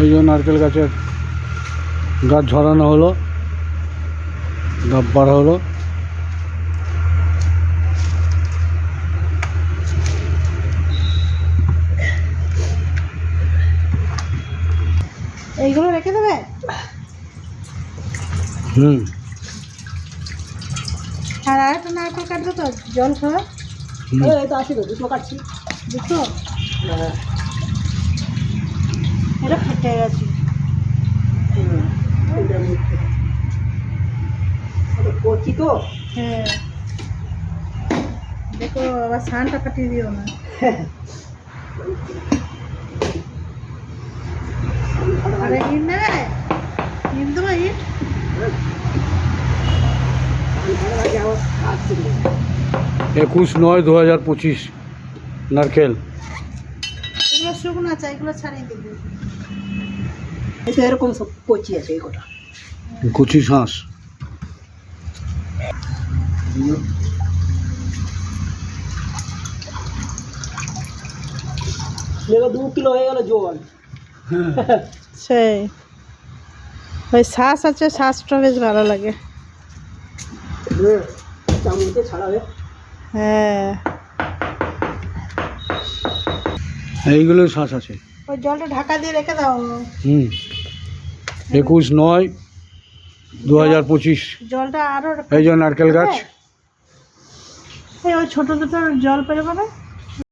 এই যে নারকেল গাছের গাছ ঝরানো হলো, ডাব বাড়া হলো। এইগুলো রেখে দেবে। আর একটা নারকেল কাটবে তো জল খাওয়া। এই তো আসি, দুটো কাটছি। দুটো এটা ফেটে গেছে। করছি তো। হ্যাঁ, দেখো আবার সানটা কাটিয়ে দিও না। আরে ইট নেবে, ইট দেবো, ইট। 21/9/2025 নারকেল। এগুলো শুকনো আছে, এগুলো ছাড়িয়ে দিবি। এই তো এরকম সব কচি আছে এই কটা। কচি শাঁস। দেখো 2 কিলো হয়ে গেল জল। সেই ওই শ্বাস আছে, শ্বাসটা বেশ ভালো লাগে। চামচে ছাড়াবে। হ্যাঁ, এইগুলো শাঁস আছে। ওই জলটা ঢাকা দিয়ে রেখে দাও। 21/9/2025। জলটা আরো এই যে নারকেল গাছ। এই ওই ছোট ছোট জল পেরে পাবে।